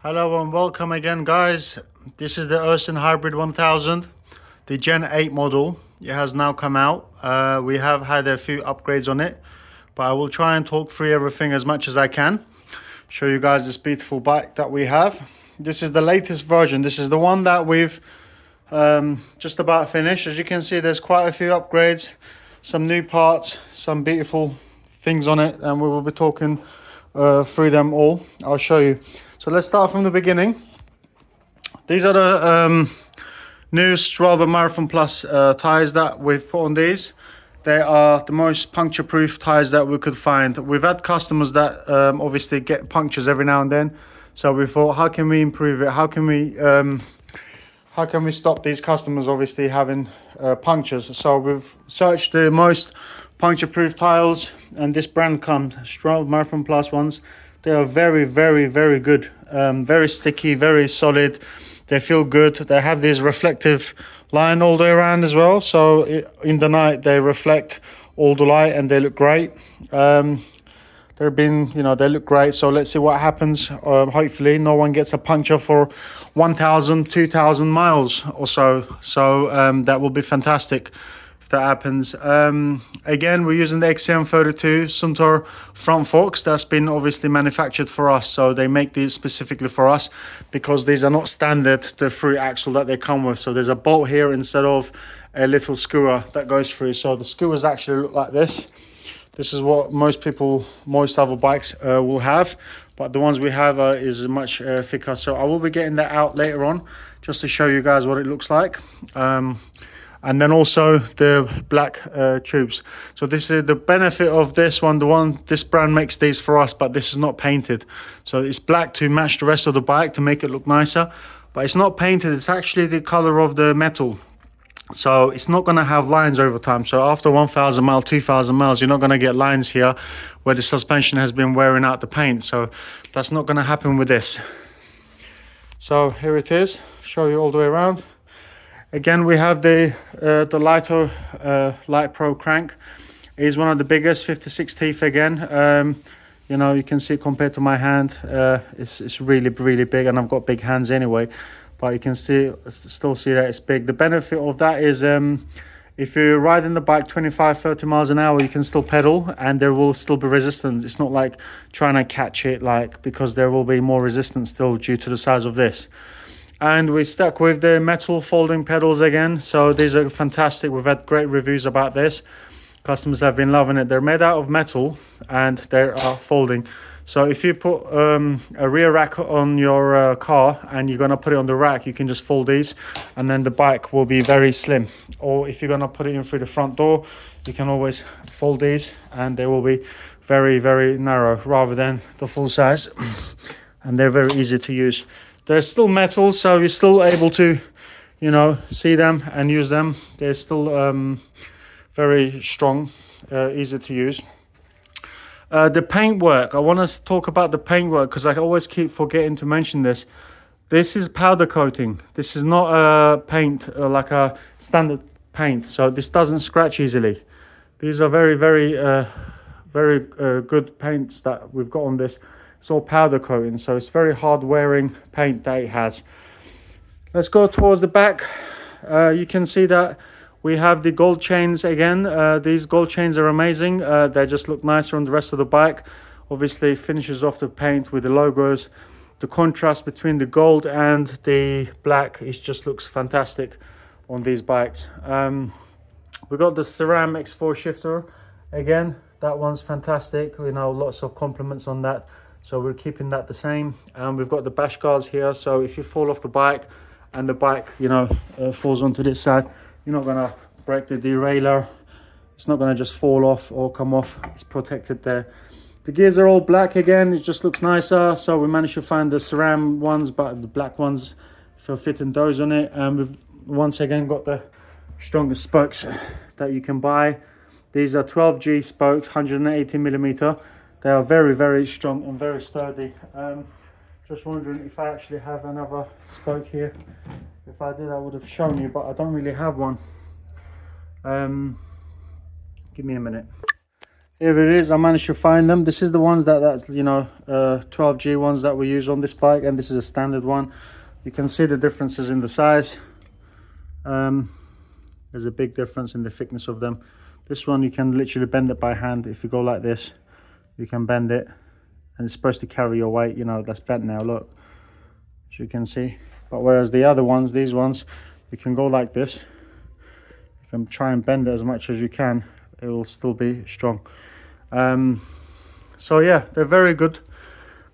Hello and welcome again, guys. This is the Ersin Hybrid 1000, the Gen 8 model. It has now come out. We have had a few upgrades on it, but I will try and talk through everything as much as I can. Show you guys this beautiful bike that we have. This is the latest version. This is the one that we've just about finished. As you can see, there's quite a few upgrades, some new parts, some beautiful things on it, and we will be talking through them all. I'll show you. So let's start from the beginning. These are the new Strava Marathon Plus tires that we've put on these. They are the most puncture-proof tires that we could find. We've had customers that obviously get punctures every now and then. So we thought, how can we improve it? How can we stop these customers obviously having punctures? So we've searched the most puncture-proof tiles, and this brand comes, Strava Marathon Plus ones. They are very, very, very good. Very sticky, very solid. They feel good. They have this reflective line all the way around as well. So in the night, they reflect all the light and they look great. They look great. So let's see what happens. Hopefully no one gets a puncture for 1,000, 2,000 miles or so. So that will be fantastic if that happens. Again, we're using the XCM32 Suntour front forks. That's been obviously manufactured for us. So they make these specifically for us because these are not standard, the free axle that they come with. So there's a bolt here instead of a little skewer that goes through. So the skewers actually look like this. This is what most other bikes will have, but the ones we have is much thicker. So I will be getting that out later on just to show you guys what it looks like. And then also the black tubes. So this is the benefit of this one. This brand makes these for us, but this is not painted. So it's black to match the rest of the bike to make it look nicer, but it's not painted. It's actually the color of the metal. So it's not going to have lines over time. So after 1,000 miles, 2,000 miles, you're not going to get lines here where the suspension has been wearing out the paint. So that's not going to happen with this. So here it is. Show you all the way around. Again, we have the Lito Light Pro crank. It is one of the biggest, 56 teeth again. You can see it compared to my hand. It's really, really big, and I've got big hands anyway. But you can still see that it's big. The benefit of that is if you're riding the bike 25, 30 miles an hour, you can still pedal and there will still be resistance. It's not like trying to catch it, because there will be more resistance still due to the size of this. And we stuck with the metal folding pedals again. So these are fantastic. We've had great reviews about this. Customers have been loving it. They're made out of metal and they are folding. So if you put a rear rack on your car and you're going to put it on the rack, you can just fold these and then the bike will be very slim. Or if you're going to put it in through the front door, you can always fold these and they will be very, very narrow rather than the full size. And they're very easy to use. They're still metal, so you're still able to, see them and use them. They're still very strong, easy to use. The paintwork, I want to talk about the paintwork because I always keep forgetting to mention this. This is powder coating. This is not a paint like a standard paint, so this doesn't scratch easily. These are very, very, very good paints that we've got on this. It's all powder coating, so it's very hard wearing paint that it has. Let's go towards the back. You can see that we have the gold chains again. These gold chains are amazing. They just look nicer on the rest of the bike. Obviously it finishes off the paint with the logos. The contrast between the gold and the black, it just looks fantastic on these bikes. We got the Ceram X4 shifter again. That one's fantastic. Lots of compliments on that. So we're keeping that the same. And we've got the bash guards here. So if you fall off the bike and the bike, falls onto this side, you're not going to break the derailleur. It's not going to just fall off or come off. It's protected there. The gears are all black again. It just looks nicer. So we managed to find the Ceram ones, but the black ones, for fitting those on it. And we've once again got the strongest spokes that you can buy. These are 12G spokes, 180 millimeter. They are very, very strong and very sturdy. Just wondering if I actually have another spoke here. If I did, I would have shown you, but I don't really have one. Give me a minute. Here it is. I managed to find them. This is the ones that's you know 12G ones that we use on this bike, and this is a standard one. You can see the differences in the size. There's a big difference in the thickness of them. This one you can literally bend it by hand. If you go like this, you can bend it, and it's supposed to carry your weight. You know, that's bent now, look, as you can see. But whereas the other ones, these ones, you can go like this. You can try and bend it as much as you can. It will still be strong. So yeah, they're very good.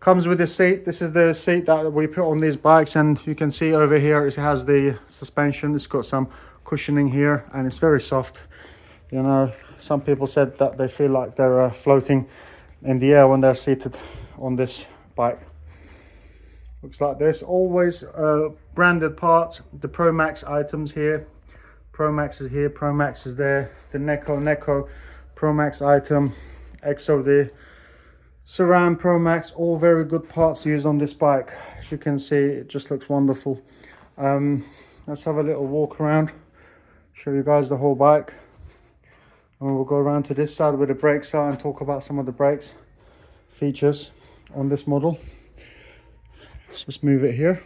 Comes with a seat. This is the seat that we put on these bikes, and you can see over here it has the suspension. It's got some cushioning here, and it's very soft. You know, some people said that they feel like they're floating in the air when they're seated on this bike. Looks like this. Always branded parts. The Pro Max items here. Pro Max is here. Pro Max is there. The Neko Pro Max item. XOD. Saran Pro Max. All very good parts used on this bike. As you can see, it just looks wonderful. Let's have a little walk around. Show you guys the whole bike. And we'll go around to this side where the brakes are and talk about some of the brakes features on this model. Let's just move it here.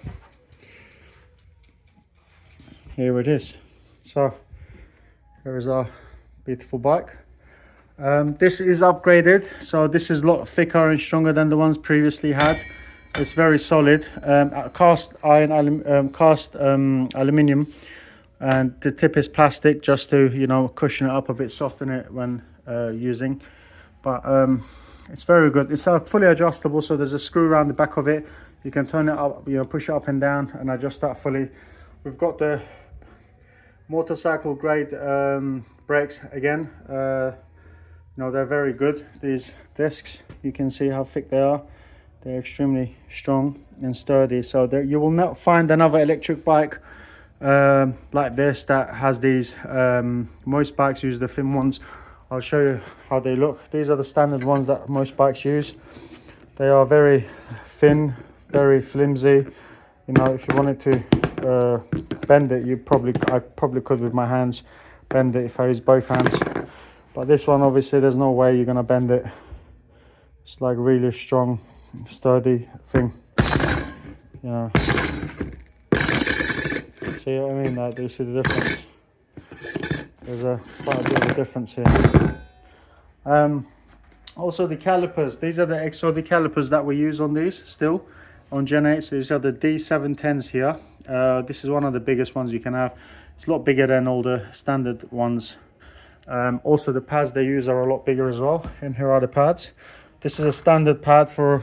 Here it is. So here is our beautiful bike. This is upgraded, so this is a lot thicker and stronger than the ones previously had. It's very solid, cast aluminium, and the tip is plastic just to, you know, cushion it up a bit, soften it when using. But it's very good. It's fully adjustable, so there's a screw around the back of it. You can turn it up, you know, push it up and down and adjust that fully. We've got the motorcycle grade brakes again. You know, they're very good. These discs, you can see how thick they are. They're extremely strong and sturdy. So there, you will not find another electric bike like this that has these. Most bikes use the thin ones. I'll show you how they look. These are the standard ones that most bikes use. They are very thin, very flimsy. You know, if you wanted to bend it, I probably could with my hands bend it if I use both hands. But this one, obviously, there's no way you're gonna bend it. It's like really strong, sturdy thing. You know. See what I mean? Like, do you see the difference? There's quite a bit of a difference here. Also the calipers. These are the XOD calipers that we use on these still on Gen 8. So these are the D710s here. This is one of the biggest ones you can have. It's a lot bigger than all the standard ones. Also the pads they use are a lot bigger as well. And here are the pads. This is a standard pad for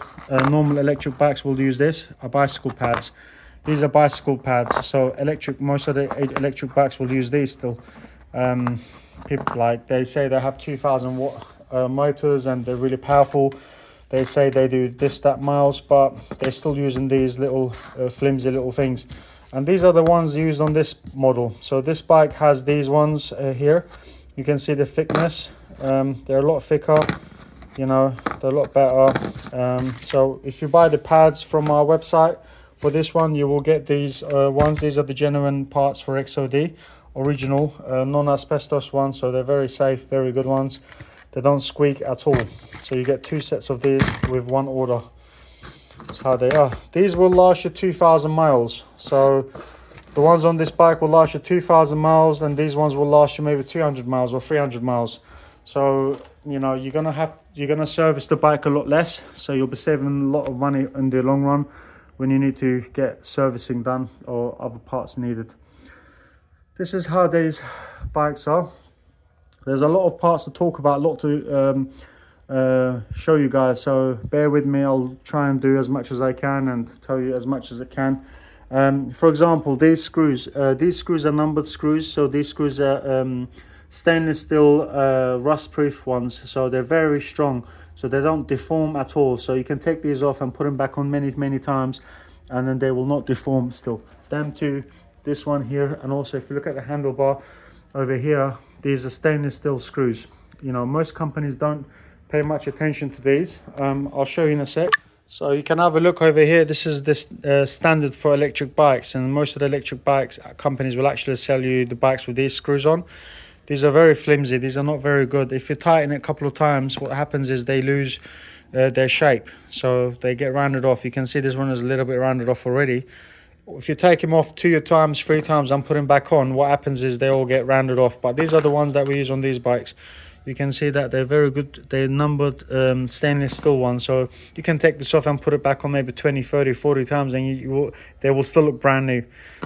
normal electric bikes. We'll use this, bicycle pads. These are bicycle pads. So most of the electric bikes will use these still. People, like, they say they have 2000 watt motors and they're really powerful. They say they do that miles, but they're still using these little flimsy little things. And these are the ones used on this model. So this bike has these ones here. You can see the thickness. They're a lot thicker, you know, they're a lot better. So if you buy the pads from our website for this one, you will get these ones. These are the genuine parts for XOD, original, non-asbestos ones. So they're very safe, very good ones. They don't squeak at all. So you get 2 sets of these with one order. That's how they are. These will last you 2,000 miles. So the ones on this bike will last you 2,000 miles, and these ones will last you maybe 200 miles or 300 miles. So, you know, you're gonna service the bike a lot less. So you'll be saving a lot of money in the long run when you need to get servicing done or other parts needed. This is how these bikes are. There's a lot of parts to talk about, a lot to show you guys, so bear with me. I'll try and do as much as I can and tell you as much as I can. For example, these screws are numbered screws, so these screws are stainless steel rust proof ones, so they're very strong, so they don't deform at all. So you can take these off and put them back on many times and then they will not deform still. Them two, this one here, and also if you look at the handlebar over here, these are stainless steel screws. You know, most companies don't pay much attention to these. I'll show you in a sec. So you can have a look over here. This is this standard for electric bikes, and most of the electric bikes companies will actually sell you the bikes with these screws on. These are very flimsy. These are not very good. If you tighten it a couple of times, what happens is they lose their shape. So they get rounded off. You can see this one is a little bit rounded off already. If you take them off 2 times, 3 times and put them back on, what happens is they all get rounded off. But these are the ones that we use on these bikes. You can see that they're very good. They're numbered stainless steel ones. So you can take this off and put it back on maybe 20, 30, 40 times and they will still look brand new.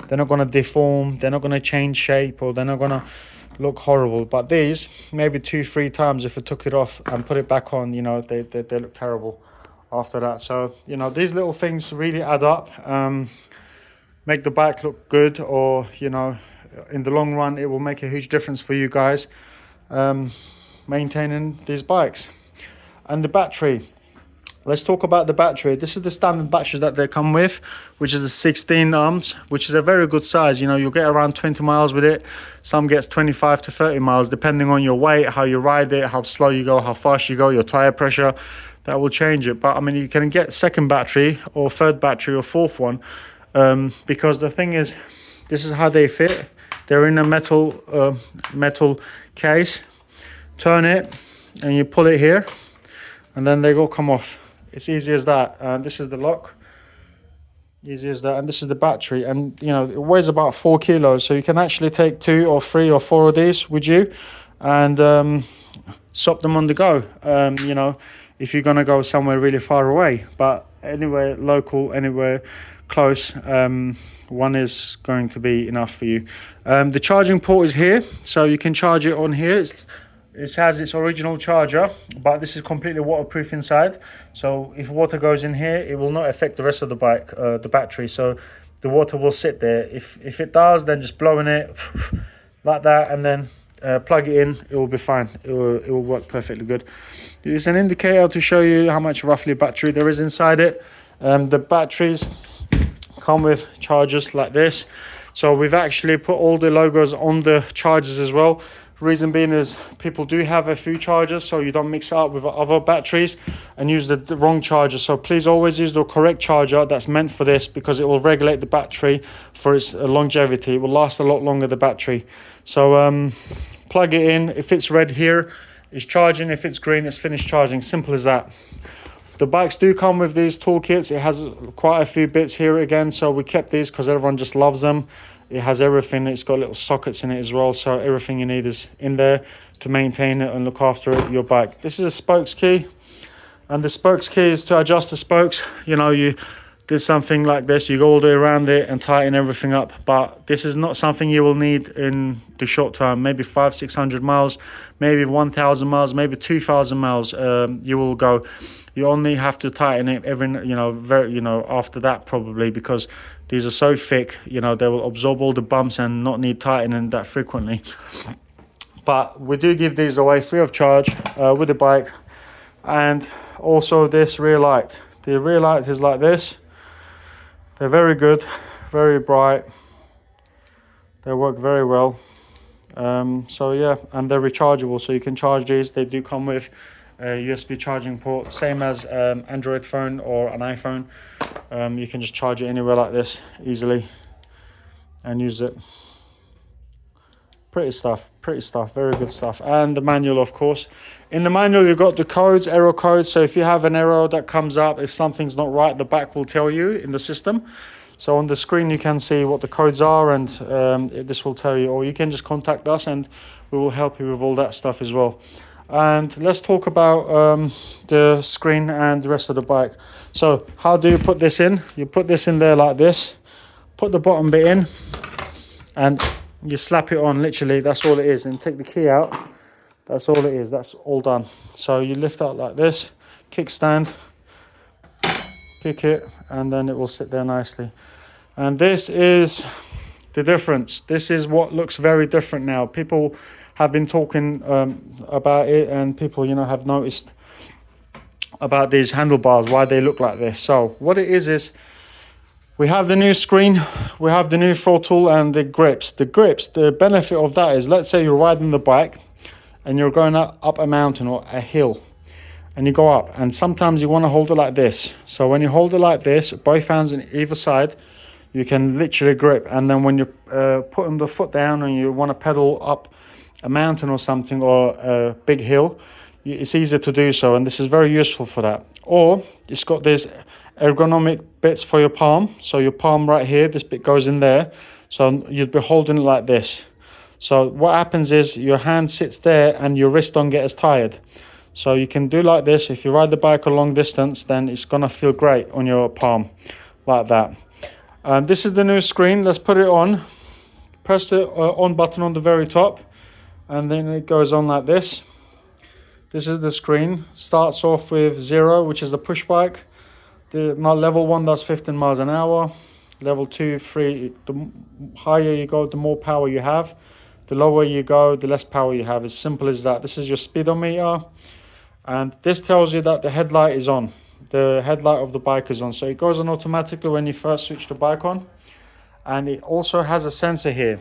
They're not going to deform. They're not going to change shape, or they're not going to look horrible. But these, maybe 2, 3 times, if I took it off and put it back on, you know, they look terrible after that. So, you know, these little things really add up. Make the bike look good, or, you know, in the long run, it will make a huge difference for you guys maintaining these bikes. And the battery, let's talk about the battery. This is the standard battery that they come with, which is a 16 ohms, which is a very good size. You know, you'll get around 20 miles with it. Some gets 25 to 30 miles, depending on your weight, how you ride it, how slow you go, how fast you go, your tire pressure. That will change it. But I mean, you can get second battery or third battery or fourth one, because the thing is, this is how they fit. They're in a metal case. Turn it and you pull it here, and then they all come off. It's easy as that. And this is the lock, easy as that. And this is the battery, and you know, it weighs about 4 kilos, so you can actually take 2 or 3 or 4 of these with you and swap them on the go, you know, if you're going to go somewhere really far away. But anywhere local, anywhere close, one is going to be enough for you. The charging port is here, so you can charge it on here. It has its original charger, but this is completely waterproof inside. So if water goes in here, it will not affect the rest of the bike, the battery. So the water will sit there. If it does, then just blow in it like that, and then plug it in. It will be fine. It will work perfectly good. It's an indicator to show you how much roughly battery there is inside it. The batteries come with chargers like this. So we've actually put all the logos on the chargers as well. Reason being is people do have a few chargers, so you don't mix it up with other batteries and use the wrong charger. So please always use the correct charger that's meant for this, because it will regulate the battery for its longevity. It will last a lot longer, the battery. So plug it in. If it's red here, it's charging. If it's green, it's finished charging. Simple as that. The bikes do come with these toolkits. It has quite a few bits here again, so we kept these because everyone just loves them. It has everything. It's got little sockets in it as well, so everything you need is in there to maintain it and look after your bike. This is a spokes key, and the spokes key is to adjust the spokes. You know, you do something like this, you go all the way around it and tighten everything up. But this is not something you will need in the short term. Maybe 500-600 miles, maybe 1,000 miles, maybe 2,000 miles. You will go. You only have to tighten it every, after that probably, because these are so thick, you know, they will absorb all the bumps and not need tightening that frequently. But we do give these away free of charge with the bike. And also this rear light. The rear light is like this. They're very good, very bright. They work very well. So yeah, and they're rechargeable, so you can charge these. They do come with a USB charging port, same as Android phone or an iPhone. You can just charge it anywhere like this easily and use it. Pretty stuff, very good stuff. And the manual, of course. In the manual, you've got the codes, error codes. So if you have an error that comes up, if something's not right, the back will tell you in the system. So on the screen, you can see what the codes are, and this will tell you, or you can just contact us and we will help you with all that stuff as well. And let's talk about the screen and the rest of the bike. So how do you put this in? You put this in there like this, put the bottom bit in, and you slap it on. Literally, that's all it is. And take the key out. That's all it is. That's all done. So you lift out like this, kickstand, kick it, and then it will sit there nicely. And this is the difference. This is what looks very different now. People have been talking about it, and people, have noticed about these handlebars, why they look like this. So what it is we have the new screen, we have the new throttle, and the grips. The benefit of that is, let's say you're riding the bike and you're going up a mountain or a hill, and you go up, and sometimes you want to hold it like this. So when you hold it like this, both hands on either side, you can literally grip. And then when you're putting the foot down and you want to pedal up a mountain or something, or a big hill, it's easier to do so, and this is very useful for that. Or it's got these ergonomic bits for your palm. So your palm right here, this bit goes in there, so you'd be holding it like this. So what happens is your hand sits there and your wrist don't get as tired. So you can do like this. If you ride the bike a long distance, then it's gonna feel great on your palm, like that. And this is the new screen. Let's put it on. Press the on button on the very top, and then it goes on like this. This is the screen. Starts off with 0, which is the push bike. Level 1 does 15 miles an hour. Level 2, 3, the higher you go, the more power you have. The lower you go, the less power you have. As simple as that. This is your speedometer, and this tells you that the headlight is on. The headlight of the bike is on, so it goes on automatically when you first switch the bike on. And it also has a sensor here.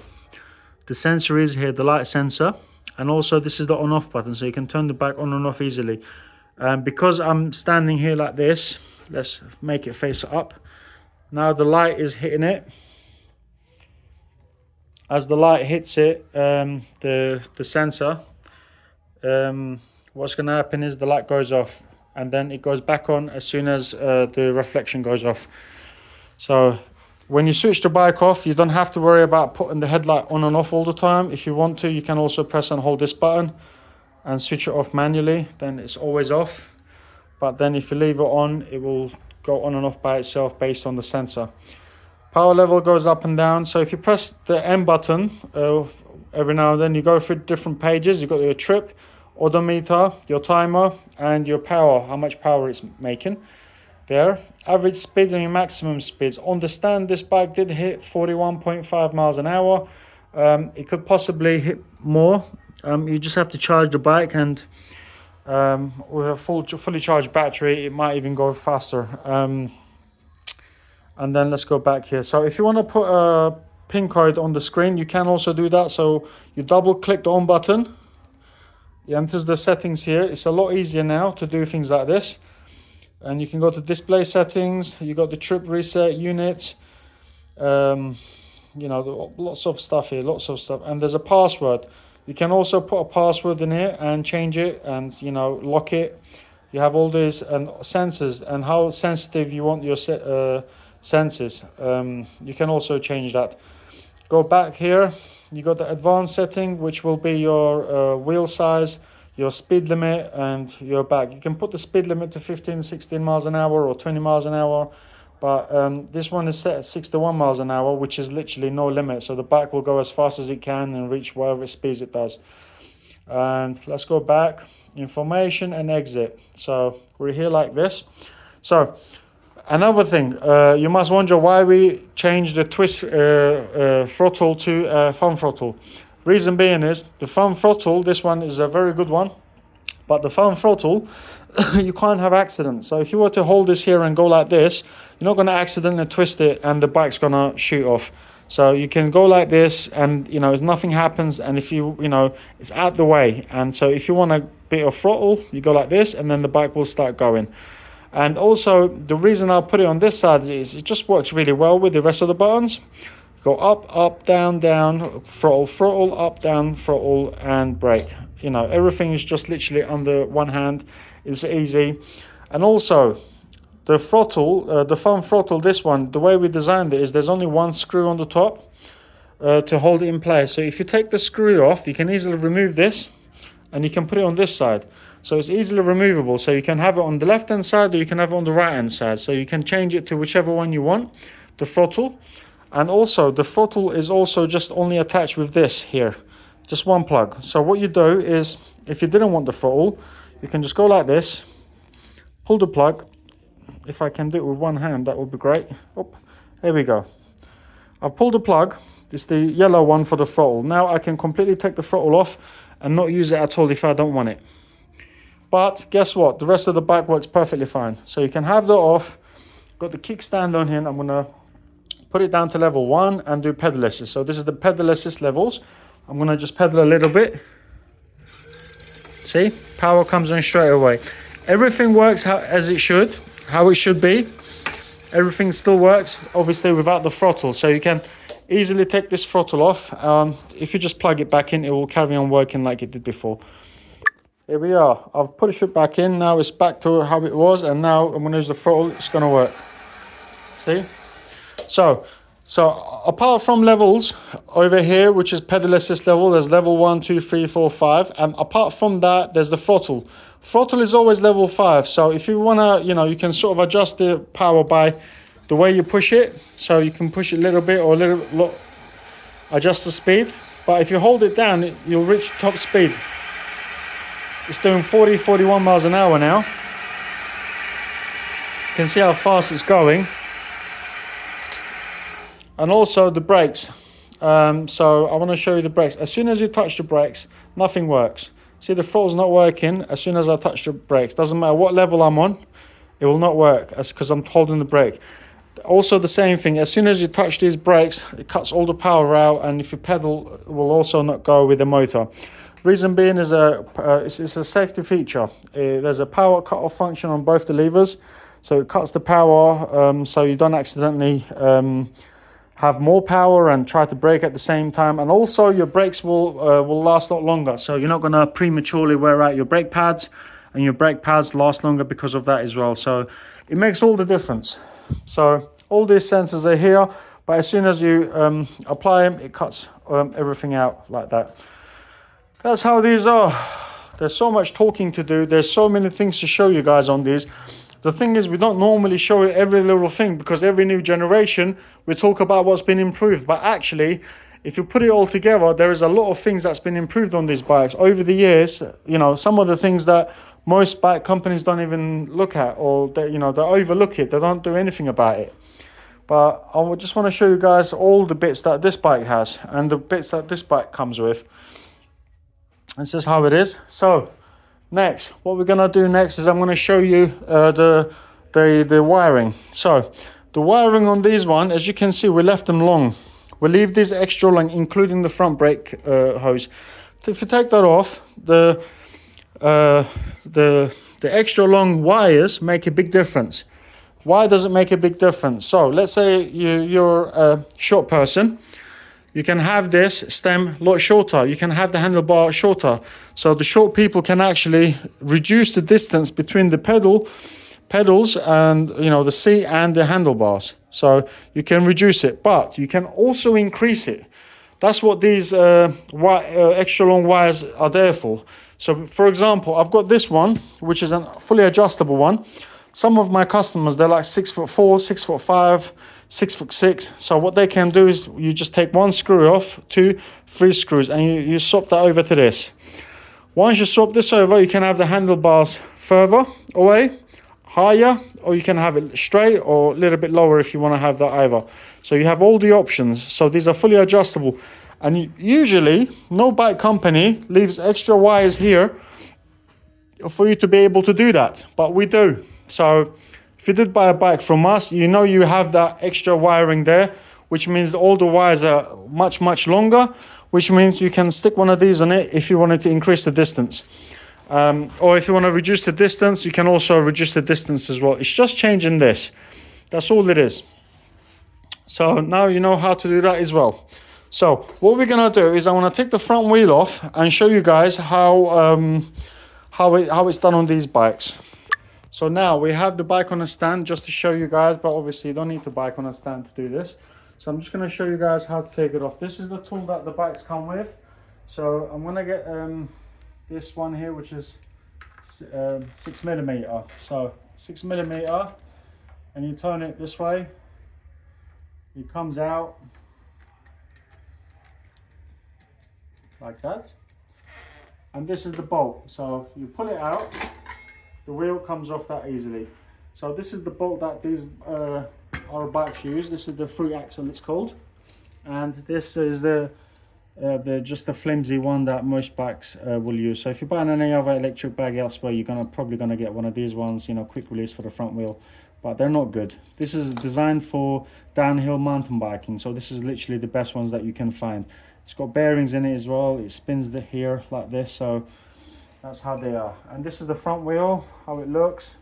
The sensor is here, the light sensor, and also this is the on-off button, so you can turn the bike on and off easily. Because I'm standing here like this, let's make it face up. Now the light is hitting it. As the light hits it, the sensor, what's going to happen is the light goes off, and then it goes back on as soon as the reflection goes off. So when you switch the bike off, you don't have to worry about putting the headlight on and off all the time. If you want to, you can also press and hold this button and switch it off manually, then it's always off. But then if you leave it on, it will go on and off by itself based on the sensor. Power level goes up and down. So if you press the M button, every now and then you go through different pages. You've got your trip, odometer, your timer, and your power, how much power it's making. There, average speed and your maximum speeds. Understand this bike did hit 41.5 miles an hour. It could possibly hit more. You just have to charge the bike, and with a fully charged battery, it might even go faster. And then let's go back here. So if you want to put a pin code on the screen, you can also do that. So you double click the on button. It enters the settings here. It's a lot easier now to do things like this. And you can go to display settings. You got the trip reset units. Lots of stuff here, lots of stuff. And there's a password. You can also put a password in here and change it and, lock it. You have all these sensors and how sensitive you want your sensors. You can also change that. Go back here. You got the advanced setting, which will be your wheel size, your speed limit, and your back. You can put the speed limit to 15, 16 miles an hour or 20 miles an hour. But this one is set at 61 miles an hour, which is literally no limit. So the bike will go as fast as it can and reach whatever speeds it does. And let's go back. Information and exit. So we're here like this. So another thing, you must wonder why we changed the twist throttle to front throttle. Reason being is the front throttle, this one is a very good one. But the front throttle, you can't have accidents. So if you were to hold this here and go like this, you're not going to accidentally twist it and the bike's going to shoot off. So you can go like this and, if nothing happens, and if it's out the way. And so if you want a bit of throttle, you go like this and then the bike will start going. And also the reason I'll put it on this side is it just works really well with the rest of the buttons. Go up, up, down, down, throttle, throttle, up, down, throttle, and brake. Everything is just literally under one hand. It's easy. And also the throttle, the front throttle, this one, the way we designed it is there's only one screw on the top to hold it in place. So if you take the screw off, you can easily remove this and you can put it on this side. So it's easily removable. So you can have it on the left hand side or you can have it on the right hand side. So you can change it to whichever one you want, the throttle. And also the throttle is also just only attached with this here, just one plug. So what you do is, if you didn't want the throttle, you can just go like this, pull the plug. If I can do it with one hand, that would be great. Oh, here we go. I've pulled the plug. It's the yellow one for the throttle. Now I can completely take the throttle off and not use it at all if I don't want it. But guess what? The rest of the bike works perfectly fine. So you can have that off. Got the kickstand on here, and I'm going to put it down to level 1 and do pedal assist. So this is the pedal assist levels. I'm going to just pedal a little bit. See? Power comes on straight away. Everything works as it should, how it should be. Everything still works, obviously, without the throttle. So you can easily take this throttle off. If you just plug it back in, it will carry on working like it did before. Here we are. I've put it back in. Now it's back to how it was, and now I'm going to use the throttle. It's going to work. See? So apart from levels over here, which is pedal assist level, there's level 1, 2, 3, 4, 5, and apart from that, there's the throttle. Throttle is always level 5. So if you want to, you can sort of adjust the power by the way you push it. So you can push it a little bit or adjust the speed. But if you hold it down, you'll reach top speed. It's doing 40, 41 miles an hour now. You can see how fast it's going. And also the brakes. So I want to show you the brakes. As soon as you touch the brakes, nothing works. See, the throttle's not working as soon as I touch the brakes. Doesn't matter what level I'm on, it will not work because I'm holding the brake. Also the same thing, as soon as you touch these brakes, it cuts all the power out, and if you pedal, it will also not go with the motor. Reason being is it's a safety feature. There's a power cut-off function on both the levers, so it cuts the power so you don't accidentally have more power and try to brake at the same time. And also your brakes will last a lot longer, so you're not going to prematurely wear out your brake pads, and your brake pads last longer because of that as well. So it makes all the difference. So all these sensors are here, but as soon as you apply them, it cuts everything out like that. That's how these are. There's so much talking to do. There's so many things to show you guys on these. The thing is, we don't normally show you every little thing because every new generation, we talk about what's been improved. But actually, if you put it all together, there is a lot of things that's been improved on these bikes over the years. Some of the things that most bike companies don't even look at, or they overlook it. They don't do anything about it. But I just want to show you guys all the bits that this bike has and the bits that this bike comes with. This is how it is. So next, what we're gonna do next is I'm gonna show you the wiring. So the wiring on these one, as you can see, we left them long. We leave these extra long, including the front brake hose. So if you take that off, the extra long wires make a big difference. Why does it make a big difference? So let's say you're a short person. You can have this stem a lot shorter. You can have the handlebar shorter. So the short people can actually reduce the distance between the pedals and the seat and the handlebars. So you can reduce it, but you can also increase it. That's what these extra long wires are there for. So for example, I've got this one, which is a fully adjustable one. Some of my customers, they're like 6'4", 6'5", 6'6". So what they can do is you just take one screw off, 2, 3 screws, and you swap that over to this. Once you swap this over, you can have the handlebars further away, higher, or you can have it straight or a little bit lower if you want to have that either. So you have all the options. So these are fully adjustable. And usually, no bike company leaves extra wires here for you to be able to do that, but we do. So if you did buy a bike from us, you have that extra wiring there, which means all the wires are much, much longer, which means you can stick one of these on it if you wanted to increase the distance. Or if you want to reduce the distance, you can also reduce the distance as well. It's just changing this. That's all it is. So now you know how to do that as well. So what we're going to do is I want to take the front wheel off and show you guys how it's done on these bikes. So now we have the bike on a stand just to show you guys, but obviously you don't need the bike on a stand to do this. So I'm just going to show you guys how to take it off. This is the tool that the bikes come with. So I'm going to get this one here, which is 6mm. So 6mm, and you turn it this way. It comes out like that. And this is the bolt. So you pull it out. The wheel comes off that easily. So this is the bolt that these our bikes use. This is the fruit axle, it's called, and this is just the flimsy one that most bikes will use. So if you're buying any other electric bag elsewhere, you're probably gonna get one of these ones, quick release for the front wheel, but they're not good. This is designed for downhill mountain biking, so this is literally the best ones that you can find. It's got bearings in it as well. It spins here like this, so that's how they are. And this is the front wheel, how it looks,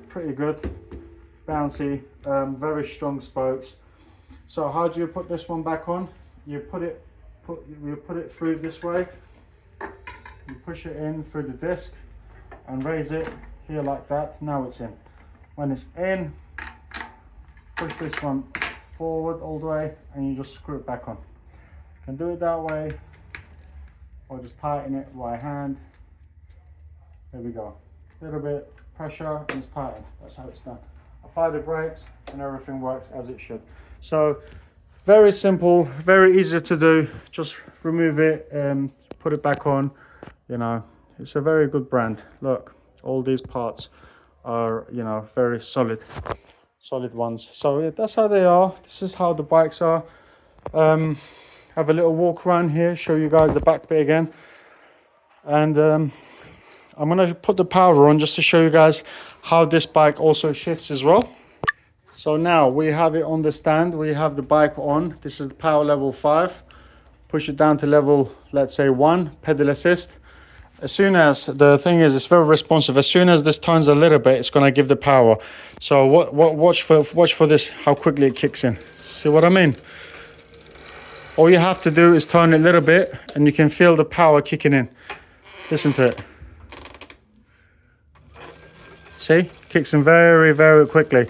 pretty good, bouncy, very strong spokes. So how do you put this one back on? You put it through this way. You push it in through the disc and raise it here like that. Now it's in. When it's in, push this one forward all the way and you just screw it back on. You can do it that way or just tighten it by hand. There we go. A little bit pressure and it's tightened. That's how it's done. Apply the brakes and everything works as it should. So very simple, very easy to do. Just remove it, put it back on. You know, it's a very good brand. Look, all these parts are, you know, very solid ones. So yeah, that's how they are. This is how the bikes are. Have a little walk around here, show you guys the back bit again. And I'm gonna put the power on just to show you guys how this bike also shifts as well. So now we have it on the stand, we have the bike on. This is the power level 5. Push it down to level, let's say 1, pedal assist. As soon as, the thing is, it's very responsive. As soon as this turns a little bit, it's gonna give the power. So watch for this, how quickly it kicks in. See what I mean? All you have to do is turn it a little bit and you can feel the power kicking in. Listen to it. See, kicks in very, very quickly.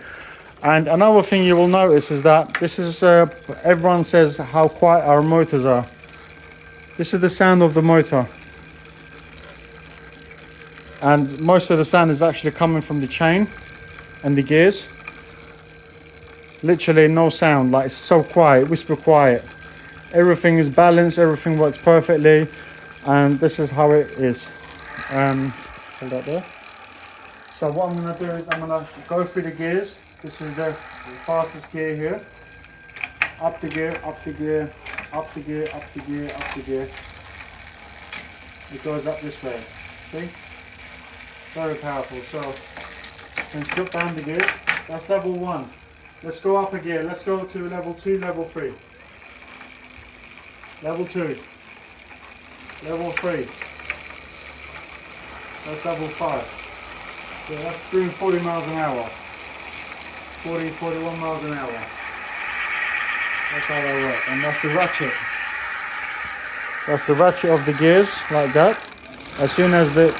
And another thing you will notice is that this is, everyone says how quiet our motors are. This is the sound of the motor. And most of the sound is actually coming from the chain and the gears. Literally no sound, like it's so quiet, whisper quiet. Everything is balanced, everything works perfectly. And this is how it is. Hold that there. So what I'm gonna do is I'm gonna go through the gears. This is the fastest gear here. Up the gear, up the gear, up the gear, up the gear, up the gear. It goes up this way. See? Very powerful. So let's drop down the gears. That's level 1. Let's go up a gear. Let's go to level 2, level 3. Level 2. Level 3. That's level 5. Yeah, that's doing 40 miles an hour. 40, 41 miles an hour. That's how they work. And that's the ratchet. That's the ratchet of the gears, like that. As soon as the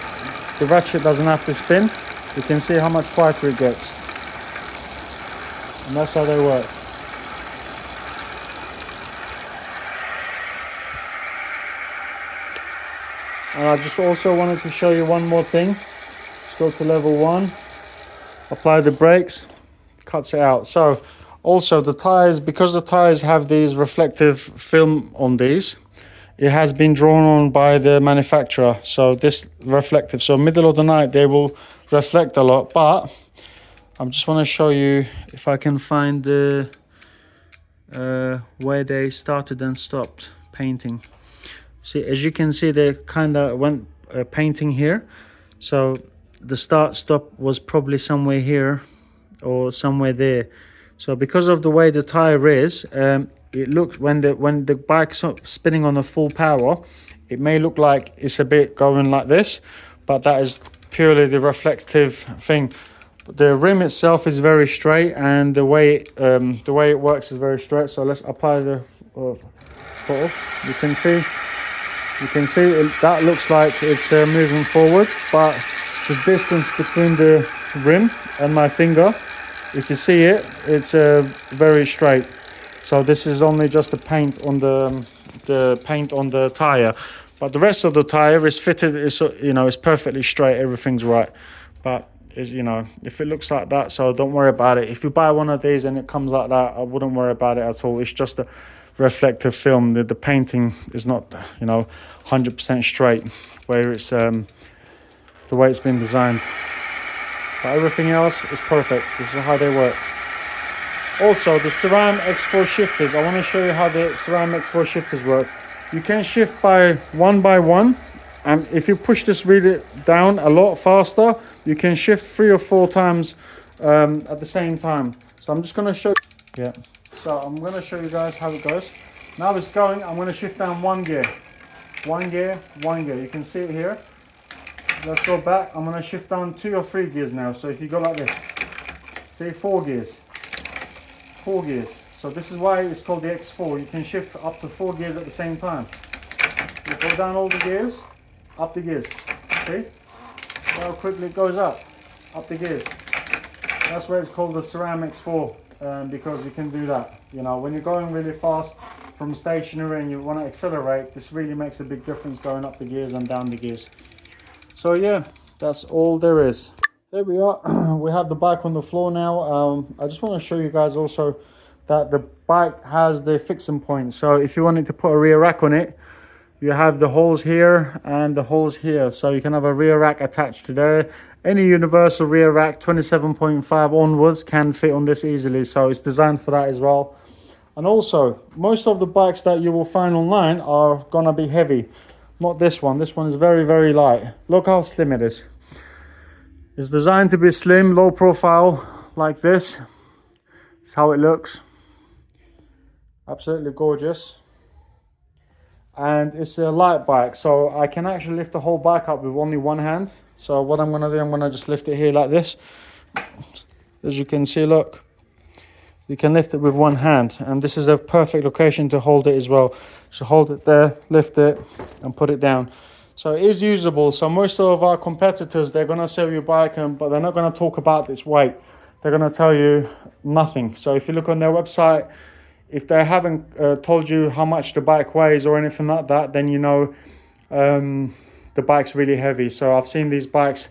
ratchet doesn't have to spin, you can see how much quieter it gets. And that's how they work. And I just also wanted to show you one more thing. Let's go to level 1. Apply the brakes. Cuts it out. So also the tires, because the tires have these reflective film on these, it has been drawn on by the manufacturer. So this reflective, so middle of the night they will reflect a lot. But I just want to show you if I can find the where they started and stopped painting. See, as you can see, they kind of went painting here. So the start stop was probably somewhere here or somewhere there. So because of the way the tire is, it looks, when the bike's spinning on a full power, it may look like it's a bit going like this, but that is purely the reflective thing. The rim itself is very straight, and the way it works is very straight. So let's apply the photo. You can see that looks like it's moving forward, but the distance between the rim and my finger, if you see it, it's very straight. So this is only just the paint on the paint on the tire, but the rest of the tire is fitted. It's perfectly straight. Everything's right. But if it looks like that, so don't worry about it. If you buy one of these and it comes like that, I wouldn't worry about it at all. It's just a reflective film. The painting is not 100% straight, where it's the way it's been designed. But everything else is perfect. This is how they work. Also, the SRAM X4 shifters. I want to show you how the SRAM X4 shifters work. You can shift by one, and if you push this really down a lot faster, you can shift 3 or 4 times at the same time. So I'm just going to show you. Yeah. So I'm going to show you guys how it goes. Now it's going. I'm going to shift down 1 gear. 1 gear, 1 gear. You can see it here. Let's go back. I'm going to shift down 2 or 3 gears now. So if you go like this, see, 4 gears. 4 gears. So this is why it's called the X4. You can shift up to 4 gears at the same time. You go down all the gears, up the gears. See how quickly it goes up the gears. That's why it's called the Ceramic X4, because you can do that. You know, when you're going really fast from stationary and you want to accelerate, this really makes a big difference going up the gears and down the gears. So yeah, that's all there is. There we are. We have the bike on the floor now. I just want to show you guys also that the bike has the fixing point. So if you wanted to put a rear rack on it, you have the holes here and the holes here. So you can have a rear rack attached to there. Any universal rear rack 27.5 onwards can fit on this easily. So it's designed for that as well. And also, most of the bikes that you will find online are gonna be heavy. Not this one. This one is very, very light. Look how slim it is. It's designed to be slim, low profile, like this. It's how it looks. Absolutely gorgeous. And it's a light bike, so I can actually lift the whole bike up with only one hand. So what I'm gonna do, I'm gonna just lift it here like this. As you can see, look, you can lift it with one hand, and this is a perfect location to hold it as well. So hold it there, lift it, and put it down. So it is usable. So most of our competitors, they're gonna sell you a bike, but they're not gonna talk about its weight. They're gonna tell you nothing. So if you look on their website, if they haven't told you how much the bike weighs or anything like that, then you know the bike's really heavy. So I've seen these bikes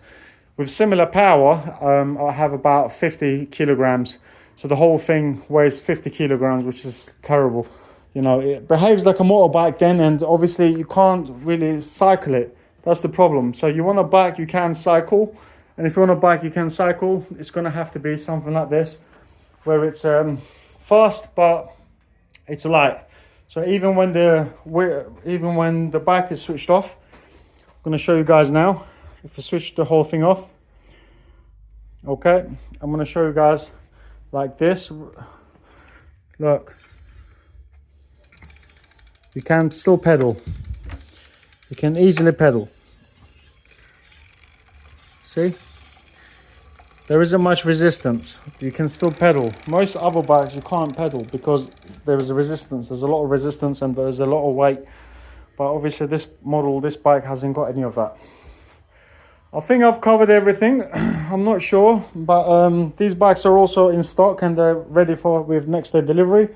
with similar power. I have about 50 kilograms. So the whole thing weighs 50 kilograms, which is terrible. You know, it behaves like a motorbike then, and obviously you can't really cycle it. That's the problem. So you want a bike you can cycle, and if you want a bike you can cycle, it's going to have to be something like this, where it's fast but it's light. So even when the bike is switched off, I'm going to show you guys now. If I switch the whole thing off, okay, I'm going to show you guys like this. Look, you can still pedal. You can easily pedal. See? There isn't much resistance. You can still pedal. Most other bikes you can't pedal because there is a resistance. There's a lot of resistance and there's a lot of weight. But obviously this model, this bike hasn't got any of that. I think I've covered everything. I'm not sure, but these bikes are also in stock and they're ready with next day delivery.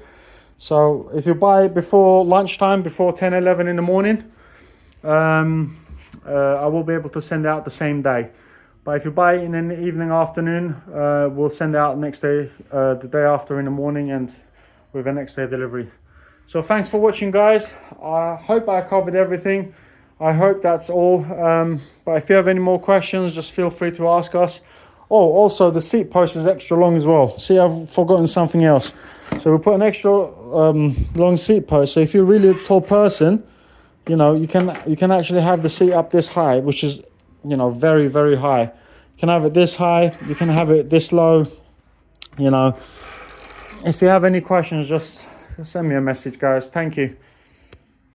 So if you buy it before lunchtime, before 10, 11 in the morning, I will be able to send it out the same day. But if you buy it in the evening, afternoon, we'll send it out next day, the day after in the morning, and with a next day delivery. So thanks for watching, guys. I hope I covered everything. I hope that's all. But if you have any more questions, just feel free to ask us. Oh, also the seat post is extra long as well. See, I've forgotten something else. So we put an extra long seat post. So if you're really a tall person, you know, you can actually have the seat up this high, which is, you know, very, very high. You can have it this high, you can have it this low. You know, if you have any questions, just send me a message, guys. Thank you.